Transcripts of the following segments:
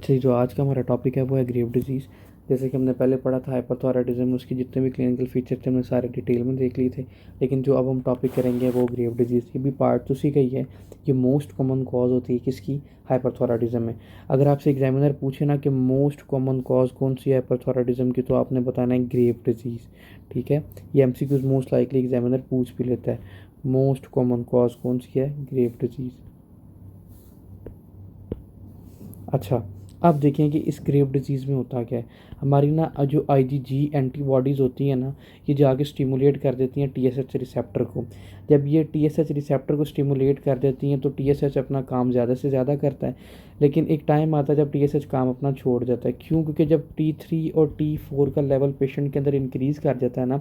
जी, जो आज का हमारा टॉपिक है वो है ग्रेव डिजीज़। जैसे कि हमने पहले पढ़ा था हाइपरथायराइडिज्म, उसके जितने भी क्लिनिकल फीचर थे हमने सारे डिटेल में देख लिए थे। लेकिन जो अब हम टॉपिक करेंगे वो ग्रेव डिजीज़, ये भी पार्ट उसी का ही है। ये मोस्ट कॉमन कॉज होती है किसकी? हाइपरथायराइडिज्म में। अगर आपसे एग्जामिनर पूछे ना कि मोस्ट कॉमन कॉज कौन सी है हाइपरथायराइडिज्म की, तो आपने बताना है ग्रेव डिजीज़। ठीक है, ये एमसीक्यूज मोस्ट लाइकली एग्जामिनर पूछ भी लेता है। मोस्ट कॉमन कॉज कौन सी है? Grave disease. अच्छा, अब देखें कि इस ग्रेव डिजीज़ में होता क्या है। हमारी ना जो आईजीजी एंटीबॉडीज़ होती हैं ना, ये जाके स्टिमुलेट कर देती हैं टीएसएच रिसेप्टर को। जब ये टीएसएच रिसेप्टर को स्टिमुलेट कर देती हैं तो टीएसएच अपना काम ज़्यादा से ज़्यादा करता है। लेकिन एक टाइम आता है जब टीएसएच काम अपना छोड़ जाता है। क्यों? क्योंकि जब टी3 और टी4 का लेवल पेशेंट के अंदर इंक्रीज़ कर जाता है ना,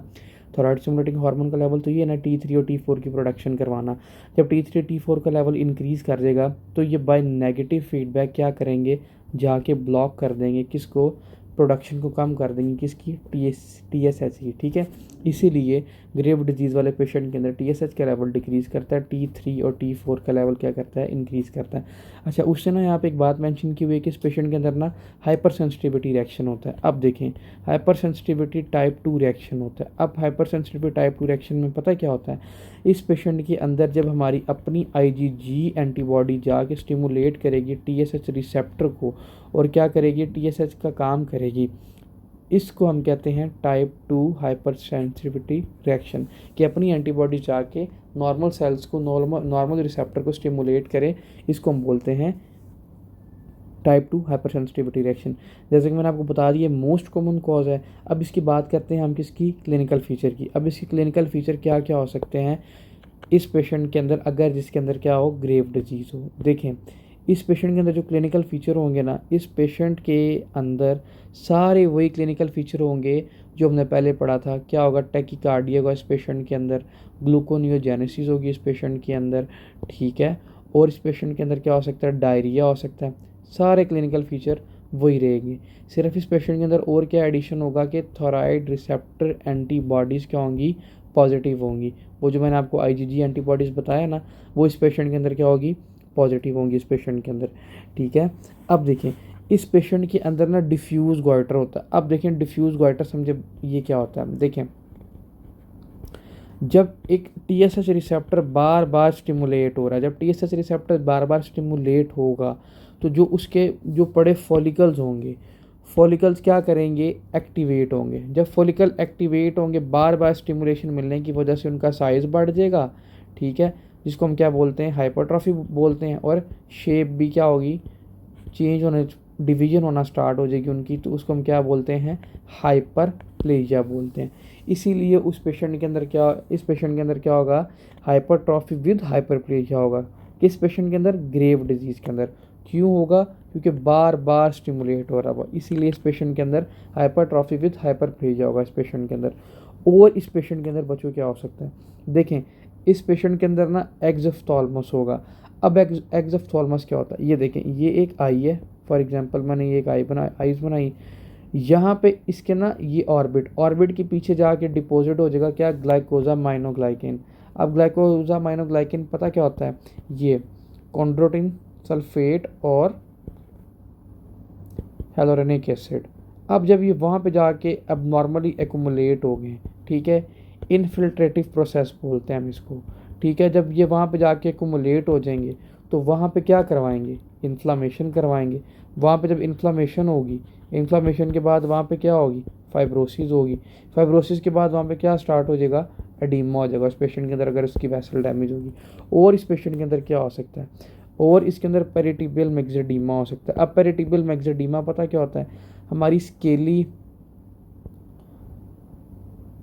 थायराइड स्टिमुलेटिंग हार्मोन का लेवल तो ये है ना टी3 और टी4 की प्रोडक्शन करवाना। जब टी3 टी4 का लेवल इंक्रीज़ कर देगा तो ये बाय नेगेटिव फीडबैक क्या करेंगे, जाके ब्लॉक कर देंगे किसको? प्रोडक्शन को कम कर देंगे किसकी? टीएसएच की। ठीक है, इसीलिए ग्रेव डिजीज़ वाले पेशेंट के अंदर टीएसएच का लेवल डिक्रीज़ करता है, टी3 और टी4 का लेवल क्या करता है? इंक्रीज़ करता है। अच्छा, उससे ना यहाँ पे एक बात मेंशन की हुई है कि इस पेशेंट के अंदर ना हाइपर सेंसिटिविटी रिएक्शन होता है। अब देखें, हाइपर सेंसिटिविटी टाइप 2 रिएक्शन होता है। अब हाइपर सेंसिटिविटी टाइप 2 रिएक्शन में पता क्या होता है? इस पेशेंट के अंदर जब हमारी अपनी आईजीजी एंटीबॉडी जाके स्टिमुलेट करेगी टीएसएच रिसेप्टर को और क्या करेगी? टीएसएच का काम करेगी। इसको हम कहते हैं टाइप 2 हाइपर सेंसिटिविटी रिएक्शन, कि अपनी एंटीबॉडी जाके नॉर्मल सेल्स को, नॉर्मल रिसेप्टर को स्टिमुलेट करे। इसको हम बोलते हैं टाइप 2 हाइपर सेंसिटिविटी रिएक्शन। जैसे कि मैंने आपको बता दिया मोस्ट कॉमन कॉज है। अब इसकी बात करते हैं हम किसकी? क्लिनिकल फीचर की। अब इसकी क्लिनिकल फीचर क्या क्या हो सकते हैं इस पेशेंट के अंदर, अगर जिसके अंदर क्या हो? ग्रेव डिजीज़ हो। देखें, इस पेशेंट के अंदर जो क्लिनिकल फीचर होंगे ना, इस पेशेंट के अंदर सारे वही क्लिनिकल फीचर होंगे जो हमने पहले पढ़ा था। क्या होगा? टैकीकार्डिया होगा इस पेशेंट के अंदर, ग्लूकोनियोजेनेसिस होगी इस पेशेंट के अंदर। ठीक है, और इस पेशेंट के अंदर क्या हो सकता है? डायरिया हो सकता है। सारे क्लिनिकल फीचर वही रहेंगे। सिर्फ इस पेशेंट के अंदर और क्या एडिशन होगा कि थायराइड रिसेप्टर एंटीबॉडीज़ क्या होंगी? पॉजिटिव होंगी। वो जो मैंने आपको आईजीजी एंटीबॉडीज़ बताया ना, वो इस पेशेंट के अंदर क्या होगी? पॉजिटिव होंगी इस पेशेंट के अंदर। ठीक है, अब देखें, इस पेशेंट के अंदर ना डिफ्यूज़ गॉइटर होता है। अब देखें, डिफ्यूज़ गॉइटर समझे ये क्या होता है? देखें, जब एक टीएसएच रिसेप्टर बार बार स्टिमुलेट हो रहा है, जब टीएसएच रिसेप्टर बार बार स्टिमुलेट होगा तो जो उसके जो बड़े फॉलिकल्स होंगे, फॉलिकल्स क्या करेंगे? एक्टिवेट होंगे। जब फॉलिकल एक्टिवेट होंगे, बार बार स्टिमुलेशन मिलने की वजह से उनका साइज़ बढ़ जाएगा। ठीक है, जिसको हम क्या बोलते हैं? हाइपरट्रॉफी बोलते हैं। और शेप भी क्या होगी? चेंज होने, डिवीजन होना स्टार्ट हो जाएगी उनकी, तो उसको हम क्या बोलते हैं? हाइपरप्लेजिया बोलते हैं। इसीलिए उस पेशेंट के अंदर क्या, इस पेशेंट के अंदर क्या होगा? हाइपरट्रॉफी विद हाइपरप्लेजिया होगा। किस पेशेंट के अंदर? ग्रेव डिजीज़ के अंदर। क्यों होगा? क्योंकि बार बार स्टिमुलेट हो रहा हुआ, इसीलिए इस पेशेंट के अंदर हाइपरट्रॉफी विद हाइपरप्लेजिया होगा इस पेशेंट के अंदर। और इस पेशेंट के अंदर बच्चों क्या हो सकता है? देखें, इस पेशेंट के अंदर ना एक्सोफ्थाल्मस होगा। अब एक्सोफ्थाल्मस क्या होता है? ये देखें, ये एक आई है। फॉर एग्जांपल मैंने ये एक आईज बनाई। यहाँ पे इसके ना ये ऑर्बिट के पीछे जाके डिपॉजिट हो जाएगा क्या? ग्लाइकोजा माइनोग्लाइकेन। अब ग्लाइकोजा माइनोग्लाइकेन पता क्या होता है? ये कॉन्ड्रोटिन सल्फेट और हेलोरेनिक एसिड। अब जब ये वहाँ पे जाके अब नॉर्मली एक्यूमुलेट हो गए, ठीक है, इनफिल्ट्रेटिव प्रोसेस बोलते हैं हम इसको। ठीक है, जब ये वहाँ पे जाके एक्यूमुलेट हो जाएंगे तो वहाँ पे क्या करवाएंगे? इन्फ्लामेशन करवाएंगे। वहाँ पे जब इन्फ्लामेशन होगी, इन्फ्लामेशन के बाद वहाँ पे क्या होगी? फाइब्रोसिस होगी। फाइब्रोसिस के बाद वहाँ पे क्या स्टार्ट हो जाएगा? एडीमा हो जाएगा इस पेशेंट के अंदर, अगर उसकी वेसल डैमेज होगी। और इस पेशेंट के अंदर क्या हो सकता है? और इसके अंदर पेरिटिबियल मैक्सिडेमा हो सकता है। अब पेरिटिबियल मैक्सिडेमा पता क्या होता है? हमारी स्केली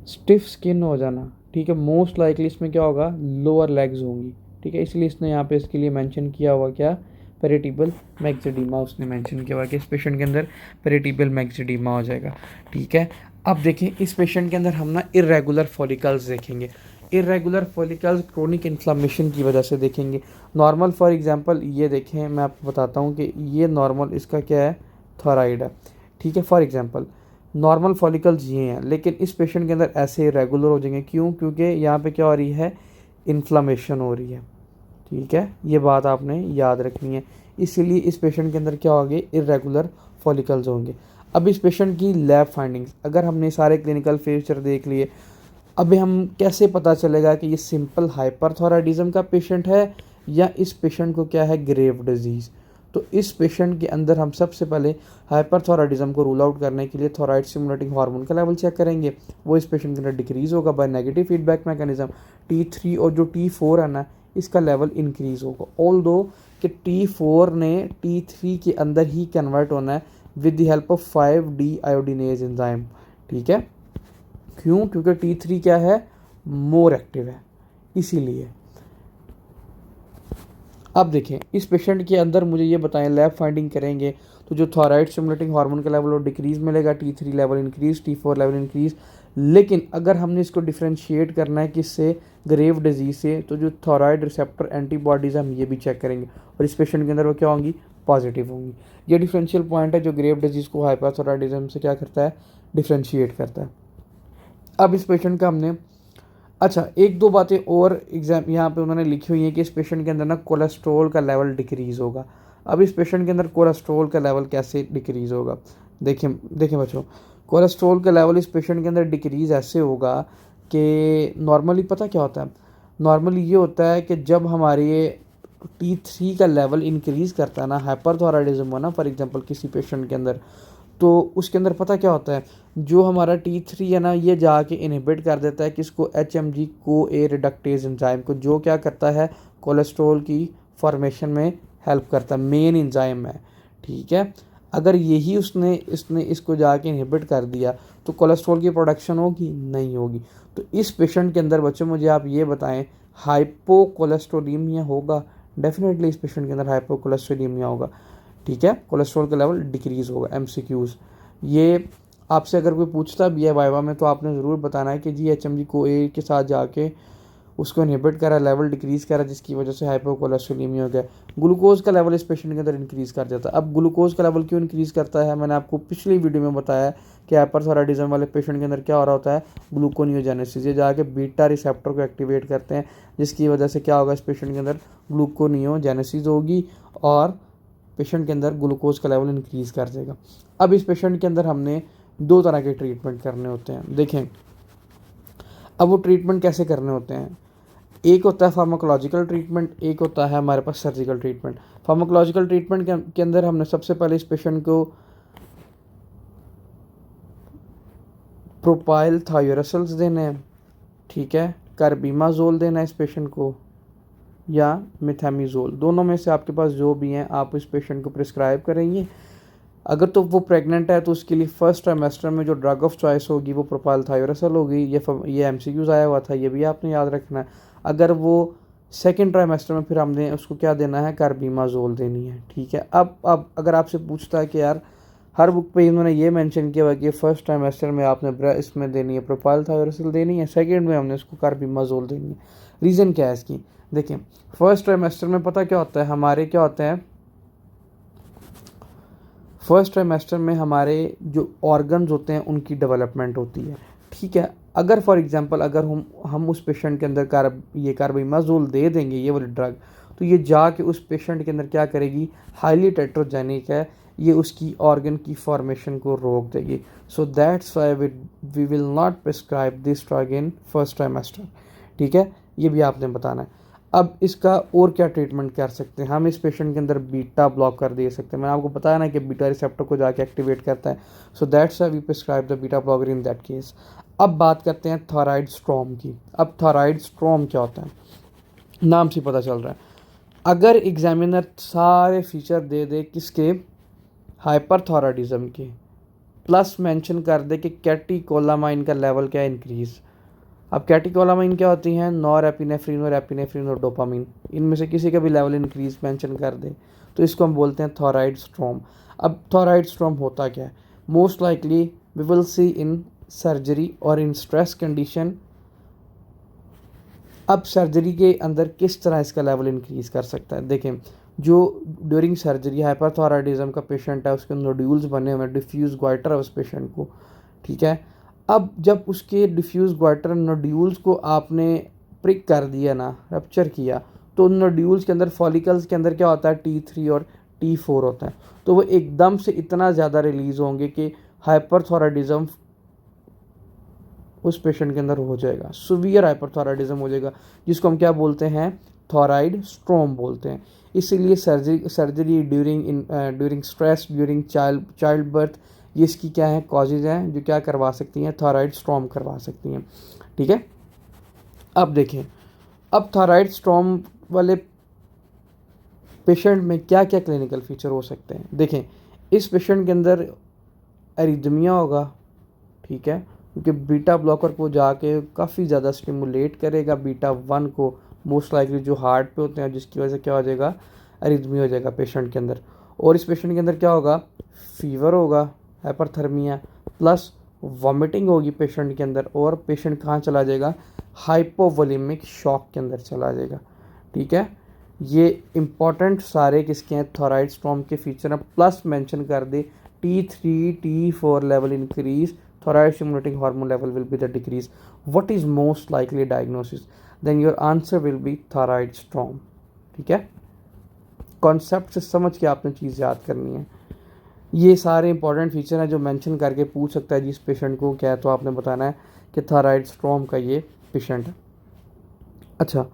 स्टिफ स्किन हो जाना। ठीक है, मोस्ट लाइकली इसमें क्या होगा? लोअर लेग्स होंगी। ठीक है, इसलिए इसने यहाँ पे इसके लिए मेंशन किया हुआ क्या? पेरिटिबल मैक्सिडेमा उसने मेंशन किया हुआ कि इस पेशेंट के अंदर पेरिटिबल मैक्सिडेमा हो जाएगा। ठीक है, अब देखें, इस पेशेंट के अंदर हम ना इरेगुलर फॉलिकल्स देखेंगे। इरेगुलर फॉलिकल्स क्रोनिक इन्फ्लामेशन की वजह से देखेंगे। नॉर्मल फॉर एग्जांपल ये देखें, मैं आपको बताता हूँ कि ये नॉर्मल इसका क्या है? थायराइड है। ठीक है, फॉर एग्जांपल नॉर्मल फॉलिकल्स ये हैं, लेकिन इस पेशेंट के अंदर ऐसे रेगुलर हो जाएंगे। क्यों? क्योंकि यहाँ पे क्या हो रही है? इन्फ्लामेशन हो रही है। ठीक है, ये बात आपने याद रखनी है। इसीलिए इस पेशेंट के अंदर क्या होंगे, इरेगुलर फॉलिकल्स होंगे। अब इस पेशेंट की लैब फाइंडिंग्स, अगर हमने सारे क्लिनिकल फीचर देख लिए, अभी हम कैसे पता चलेगा कि ये सिंपल हाइपरथायराइडिज्म का पेशेंट है या इस पेशेंट को क्या है, ग्रेव डिजीज़। तो इस पेशेंट के अंदर हम सबसे पहले हाइपरथायराइडिज्म को रूल आउट करने के लिए थायराइड स्टिमुलेटिंग हार्मोन का लेवल चेक करेंगे। वो इस पेशेंट के अंदर डिक्रीज़ होगा by negative feedback mechanism. T3 और जो T4 है ना, इसका लेवल इंक्रीज़ होगा। ऑल दो कि T4 ने T3 के अंदर ही कन्वर्ट होना है with the help of 5D iodinase enzyme. ठीक है, क्यों? क्योंकि T3 क्या है, मोर एक्टिव है, इसीलिए। अब देखें इस पेशेंट के अंदर मुझे ये बताएं, लैब फाइंडिंग करेंगे तो जो थायराइड स्टिमुलेटिंग हार्मोन का लेवल वो डिक्रीज़ मिलेगा, T3 level increase, T4 level increase. लेकिन अगर हमने इसको डिफ्रेंशिएट करना है किससे, ग्रेव डिजीज से, तो जो थायराइड रिसेप्टर एंटीबॉडीज़ हम ये भी चेक करेंगे और इस पेशेंट के अंदर वो क्या होंगी, पॉजिटिव होंगी। ये डिफरेंशियल पॉइंट है जो ग्रेव डिजीज़ को हाइपरथायराइडिज्म से क्या करता है, डिफ्रेंशिएट करता है। अब इस पेशेंट का हमने, अच्छा एक दो बातें और एग्जाम यहाँ पे उन्होंने लिखी हुई हैं कि इस पेशेंट के अंदर ना कोलेस्ट्रॉल का लेवल डिक्रीज़ होगा। अब इस पेशेंट के अंदर कोलेस्ट्रॉल का लेवल कैसे डिक्रीज़ होगा, देखिए देखिए बच्चों, कोलेस्ट्रॉल का लेवल इस पेशेंट के अंदर डिक्रीज़ ऐसे होगा कि नॉर्मली पता क्या होता है, नॉर्मली ये होता है कि जब हमारे T3 का लेवल इंक्रीज़ करता है ना, हाइपरथायराइडिज्म हो ना फॉर एग्जांपल किसी पेशेंट के अंदर, तो उसके अंदर पता क्या होता है, जो हमारा T3 है ना, ये जाके इनहिबिट कर देता है किसको, HMG को ए रिडक्टेज एंजाइम को, जो क्या करता है, कोलेस्ट्रॉल की फॉर्मेशन में हेल्प करता है, मेन एंजाइम है। ठीक है, अगर यही उसने इसको जाके इनहिबिट कर दिया तो कोलेस्ट्रॉल की प्रोडक्शन होगी, नहीं होगी। तो इस पेशेंट के अंदर बच्चों मुझे आप ये बताएं, हाइपोकोलेस्ट्रोलीमिया होगा, डेफिनेटली इस पेशेंट के अंदर हाइपोकोलेस्ट्रोलीमिया होगा। ठीक है, कोलेस्ट्रॉल का लेवल डिक्रीज़ होगा। MCQs, ये आपसे अगर कोई पूछता भी है वाइवा में तो आपने ज़रूर बताना है कि जी HMG को ए के साथ जाके उसको इनहिबिट करा, लेवल डिक्रीज़ करा, जिसकी वजह से हाइपोकोलेस्ट्रोलीमिया हो गया। ग्लूकोज का लेवल इस पेशेंट के अंदर इंक्रीज़ कर जाता है। अब ग्लूकोज का लेवल क्यों इंक्रीज़ करता है, मैंने आपको पिछली वीडियो में बताया कि हाइपरथायराइडिज्म वाले पेशेंट के अंदर क्या हो रहा होता है, ग्लूकोनियोजेनेसिस, ये जाके बीटा रिसेप्टर को एक्टिवेट करते हैं, जिसकी वजह से क्या होगा, इस पेशेंट के अंदर ग्लूकोनियोजेनेसिस होगी और पेशेंट के अंदर ग्लूकोज का लेवल इंक्रीज़ कर देगा। अब इस पेशेंट के अंदर हमने दो तरह के ट्रीटमेंट करने होते हैं। देखें अब वो ट्रीटमेंट कैसे करने होते हैं, एक होता है फार्माकोलॉजिकल ट्रीटमेंट, एक होता है हमारे पास सर्जिकल ट्रीटमेंट। फार्माकोलॉजिकल ट्रीटमेंट के अंदर हमने सबसे पहले इस पेशेंट को प्रोपाइल थायोरेसल्स देने हैं, ठीक है, कार्बिमाजोल देना है इस पेशेंट को, या मिथामीजोल, दोनों में से आपके पास जो भी हैं आप इस पेशेंट को प्रिस्क्राइब करेंगे। अगर तो वो प्रेग्नेंट है तो उसके लिए फर्स्ट ट्राइमेस्टर में जो ड्रग ऑफ चॉइस होगी वो प्रोपाइल थायोरेसल होगी। ये MCQs आया हुआ था, ये भी आपने याद रखना है। अगर वो सेकेंड ट्राइमेस्टर में फिर हमने उसको क्या देना है, कार्बिमाजोल देनी है। ठीक है, अब अगर आपसे पूछता है कि यार हर बुक पे इन्होंने ये मेंशन किया हुआ कि फर्स्ट ट्राइमेस्टर में आपने इसमें देनी है प्रोपाइल थायोरेसल देनी है, सेकेंड में हमने उसको कार्बिमाजोल देनी है। रीज़न क्या है इसकी, देखिए फर्स्ट ट्राइमेस्टर में पता क्या होता है, हमारे क्या होता है, फर्स्ट ट्राइमेस्टर में हमारे जो ऑर्गन्स होते हैं उनकी डेवलपमेंट होती है। ठीक है, अगर फॉर एग्जांपल अगर हम उस पेशेंट के अंदर कार्बिमाजोल दे देंगे ये वाली ड्रग, तो ये जाके उस पेशेंट के अंदर क्या करेगी, हाईली टेट्रोजेनिक है, ये उसकी ऑर्गन की फॉर्मेशन को रोक देगी। So that's why we will not prescribe this drug in first trimester. ठीक है, ये भी आपने बताना है। अब इसका और क्या ट्रीटमेंट कर सकते हैं, हम इस पेशेंट के अंदर बीटा ब्लॉकर दे सकते हैं। मैंने आपको बताया ना कि बीटा रिसेप्टर को जाके एक्टिवेट करता है, so that's why we prescribe the beta blocker in that case. अब बात करते हैं थायराइड स्ट्रॉम की। अब थायराइड स्ट्रॉम क्या होता है, नाम से पता चल रहा है। अगर एग्जामिनर सारे फीचर दे दे किसके, हाइपरथायराइडिज्म के, प्लस मेंशन कर दे कि कैटेकोलामाइन का लेवल क्या इंक्रीज। अब कैटेकोलामाइन क्या होती हैं, नॉर एपिनेफ्रिन और एपिनेफ्रिन और डोपामिन, इनमें से किसी का भी लेवल इंक्रीज मेंशन कर दे तो इसको हम बोलते हैं थायराइड स्ट्रॉम। अब थायराइड स्ट्रॉम होता क्या है, most likely we will see in surgery और इन स्ट्रेस कंडीशन। अब सर्जरी के अंदर किस तरह इसका लेवल इंक्रीज कर सकता है, देखें जो ड्यूरिंग सर्जरी हाइपरथायराइडिज्म का पेशेंट है उसके नोड्यूल्स बने हुए, डिफ्यूज ग्वाइटर है उस पेशेंट को। ठीक है, अब जब उसके डिफ्यूज ग्वाइटर नोड्यूल्स को आपने प्रिक कर दिया ना, रप्चर किया, तो उन नोड्यूल्स के अंदर फॉलिकल्स के अंदर क्या होता है, T3 और T4 होता है, तो वो एकदम से इतना ज़्यादा रिलीज़ होंगे कि हाइपरथायराइडिज्म उस पेशेंट के अंदर हो जाएगा, सीवियर हाइपरथायराइडिज्म हो जाएगा, जिसको हम क्या बोलते हैं, थायराइड स्ट्रोम बोलते हैं। इसीलिए surgery during stress, during child birth, ये इसकी क्या है, कॉजेज हैं जो क्या करवा सकती हैं, थायराइड स्ट्रोम करवा सकती हैं। ठीक है, अब देखें, अब थायराइड स्ट्रोम वाले पेशेंट में क्या क्या क्लिनिकल फीचर हो सकते हैं। देखें, इस पेशेंट के अंदर एरिथमिया होगा, ठीक है, क्योंकि बीटा ब्लॉकर को जाके काफ़ी ज़्यादा स्टिमुलेट करेगा बीटा 1 को, मोस्ट लाइकली जो हार्ट पे होते हैं, जिसकी वजह से क्या हो जाएगा, एरिथमिया हो जाएगा पेशेंट के अंदर। और इस पेशेंट के अंदर क्या होगा, फीवर होगा, हाइपरथर्मिया प्लस वॉमिटिंग होगी पेशेंट के अंदर, और पेशेंट कहाँ चला जाएगा, हाइपोवोलेमिक शॉक के अंदर चला जाएगा। ठीक है, ये इंपॉर्टेंट सारे किसके हैं, थायराइड स्ट्रोम के फीचर हैं। प्लस मेंशन कर दे T3 T4 level increase, thyroid stimulating hormone level will be the decrease. What is most likely diagnosis? Then your answer will be thyroid storm. ठीक है, कॉन्सेप्ट से समझ के आपने चीज़ याद करनी है। ये सारे इंपॉर्टेंट फीचर हैं जो मेंशन करके पूछ सकता है जिस पेशेंट को क्या है, तो आपने बताना है कि थायराइड स्ट्रोम का ये पेशेंट है। अच्छा,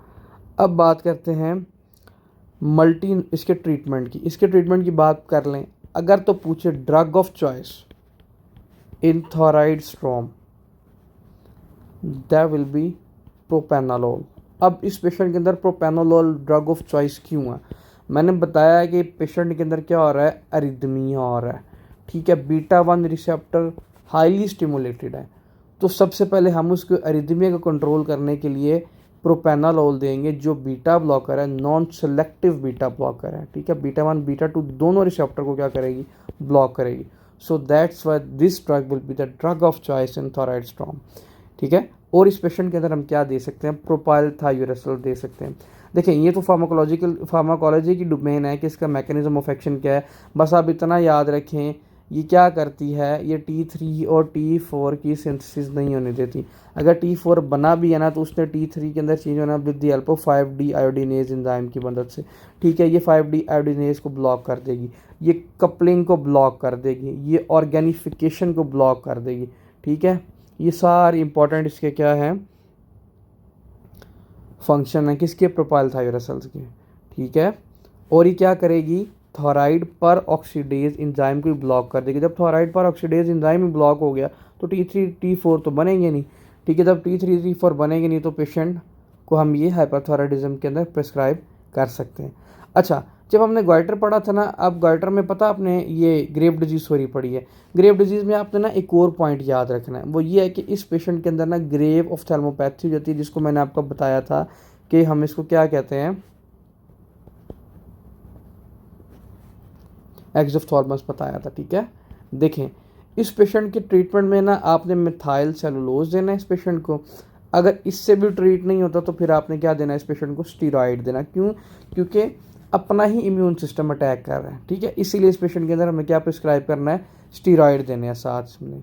अब बात करते हैं इसके ट्रीटमेंट की बात कर लें। अगर तो पूछे drug of choice in thyroid storm, that will be propranolol. अब इस पेशेंट के अंदर प्रोपेनालोल ड्रग ऑफ चॉइस क्यों है, मैंने बताया है कि पेशेंट के अंदर क्या हो रहा है, एरिथमिया हो रहा है। ठीक है, बीटा 1 रिसेप्टर हाईली स्टिमुलेटेड है, तो सबसे पहले हम उसको एरिथमिया को कंट्रोल करने के लिए प्रोपेनालोल देंगे, जो बीटा ब्लॉकर है, नॉन सेलेक्टिव बीटा ब्लॉकर है। ठीक है, बीटा 1 बीटा 2 दोनों रिसेप्टर को क्या करेगी, ब्लॉक करेगी। So that's why this drug will be the drug of choice in thyroid स्ट्रोम। ठीक है, और इस पेशेंट के अंदर हम क्या दे सकते हैं, प्रोपाइल थायोरेसल दे सकते हैं। देखें, ये तो फार्माकोलॉजी की डोमेन है कि इसका मैकेनिज्म ऑफ एक्शन क्या है। बस आप इतना याद रखें, ये क्या करती है, ये T3 और T4 की सिंथेसिस नहीं होने देती। अगर T4 बना भी है ना, तो उसने T3 के अंदर चेंज होना with the help of 5D iodinase enzyme की मदद से। ठीक है, ये 5D आयोडीनेज को ब्लॉक कर देगी, ये कपलिंग को ब्लॉक कर देगी, ये ऑर्गेनिफिकेशन को ब्लॉक कर देगी। ठीक है, ये सारे इंपॉर्टेंट इसके क्या हैं, फंक्शन है किसके, प्रोपाइल थायोरेसल्स के। ठीक है, और ये क्या करेगी, थायराइड पर ऑक्सीडेज एंजाइम को ब्लॉक कर देगी। जब थायराइड पर ऑक्सीडेज एंजाइम ब्लॉक हो गया तो T3 T4 तो बनेंगे नहीं। ठीक है, जब T3 T4 बनेंगे नहीं तो पेशेंट को हम ये हाइपरथायराइडिज्म के अंदर प्रिस्क्राइब कर सकते हैं। अच्छा, जब हमने गॉइटर पढ़ा था ना, अब गॉइटर में पता आपने ये ग्रेव डिजीज सॉरी पढ़ी है। ग्रेव डिजीज़ में आपने ना एक और पॉइंट याद रखना है, वो ये है कि इस पेशेंट के अंदर ना ग्रेव ऑफ्थेल्मोपैथी हो जाती है, जिसको मैंने आपको बताया था कि हम इसको क्या कहते हैं, एक्सोफ्थाल्मस बताया था। ठीक है, देखें, इस पेशेंट के ट्रीटमेंट में ना आपने मिथाइल सेलुलोज देना है इस पेशेंट को। अगर इससे भी ट्रीट नहीं होता तो फिर आपने क्या देना है, इस पेशेंट को स्टीरॉयड देना। क्यों, क्योंकि अपना ही इम्यून सिस्टम अटैक कर रहा है। ठीक है, इसीलिए इस पेशेंट के अंदर हमें क्या प्रिस्क्राइब करना है, स्टीरॉयड देने हैं साथ में।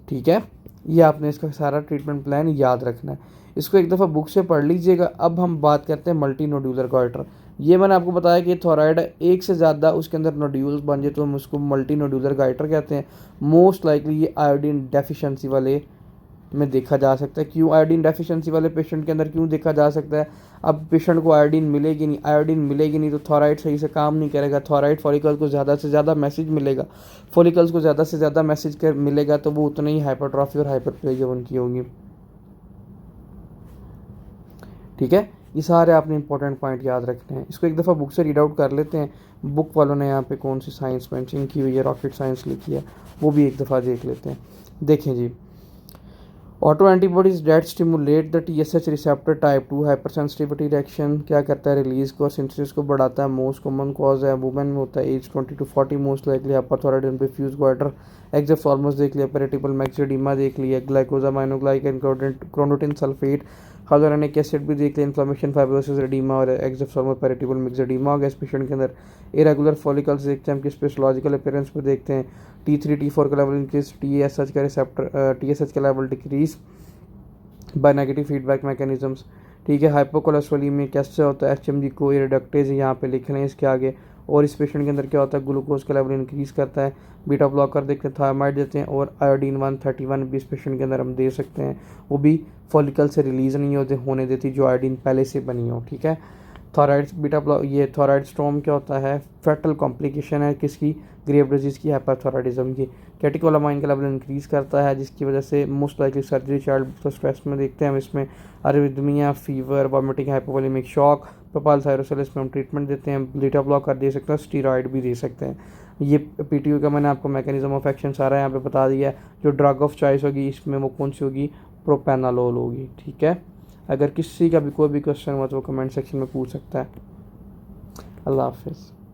ठीक है, ये आपने इसका सारा ट्रीटमेंट प्लान याद रखना है, इसको एक दफ़ा बुक से पढ़ लीजिएगा। अब हम बात करते हैं मल्टी नोड्यूलर गॉइटर। ये मैंने आपको बताया कि थायराइड एक से ज़्यादा उसके अंदर नोड्यूल्स बन जाए तो हम उसको मल्टी नोड्यूलर गॉइटर कहते हैं। मोस्ट लाइकली ये आयोडीन डेफिशिएंसी वाले में देखा जा सकता है। क्यों आयोडीन डेफिशिएंसी वाले पेशेंट के अंदर क्यों देखा जा सकता है, अब पेशेंट को आयोडीन मिलेगी नहीं तो थायराइड सही से काम नहीं करेगा, थायराइड फॉलिकल्स को ज़्यादा से ज़्यादा मैसेज मिलेगा, फॉलिकल्स को ज़्यादा से ज़्यादा मैसेज मिलेगा तो वो उतना ही हाइपरट्रॉफी और हाइपरप्लेजिया उनकी होंगी। ठीक है, ये सारे आपने इंपॉर्टेंट पॉइंट याद रखने हैं, इसको एक दफ़ा बुक से रीड आउट कर लेते हैं। बुक वालों ने यहाँ पे कौन सी साइंस मेंशन की हुई है, रॉकेट साइंस लिखी है, वो भी एक दफ़ा देख लेते हैं। देखें जी, auto antibodies that stimulate the TSH receptor type 2 hyper sensitivity reaction क्या करता है, रिलीज को और सिंथेसिस को बढ़ाता है। मोस्ट कॉमन कॉज है वुमेन में होता है age 20 to 40, most likely hyperthyroidism diffuse goitre. Exophthalmos देख लिया, पेरिटिपल मैक्सिडेमा देख लिया, ग्लाइकोजामाइनोग्लाइकन क्रोनोटिन सल्फेट, हाइलोरेनिक एसिड भी देख लिया, इन्फ्लेमेशन फाइब्रोसिस एडिमा और एक्सोफ्थाल्मस पेरिटिपल मिक्सडेमा हो गया। इस पेशेंट के अंदर इरेगुलर फॉलिकल्स देखते हैं हम किस पेथोलॉजिकल अपीयरेंस पे देखते हैं, T3 T4 का लेवल इंक्रीज, TSH का level decrease by negative feedback mechanisms. ठीक है, हाइपोकोलेस्ट्रोलीमिया कैसे होता है, HMG को रिडक्टेज यहाँ पे लिख रहे हैं इसके आगे, और इस पेशेंट के अंदर क्या होता है, ग्लूकोज का लेवल इंक्रीज़ करता है। बीटा ब्लॉकर देखते हैं, थायराइड देते हैं, और आयोडीन 131 भी इस पेशेंट के अंदर हम दे सकते हैं। वो भी फॉलिकल से रिलीज़ नहीं होने देती जो आयोडीन पहले से बनी हो, ठीक है। थायराइड बीटा ब्लॉक, ये थायराइड स्टॉर्म क्या होता है, फैटल कॉम्प्लिकेशन है किसकी, ग्रेव डिजीज़ की, हाइपरथायराइडिज्म की। कैटेकोलामाइन का लेवल इंक्रीज़ करता है जिसकी वजह से मोस्ट लाइकली सर्जरी, चाइल्ड तो स्ट्रेस में देखते हैं हम इसमें, arrhythmia, fever, vomiting, hypovolaemic shock, प्रोपालथायरोसिस में हम ट्रीटमेंट देते हैं, बीटा ब्लॉकर दे सकते हैं, स्टीरॉयड भी दे सकते हैं। ये पीटीयू का मैंने आपको मैकेनिज्म ऑफ एक्शन सारा यहाँ पे बता दिया है। जो ड्रग ऑफ चॉइस होगी इसमें वो कौन सी होगी, प्रोपेनालोल होगी, ठीक है। अगर किसी का भी कोई भी क्वेश्चन हुआ तो वो कमेंट सेक्शन में पूछ सकता है। अल्लाह हाफिज़।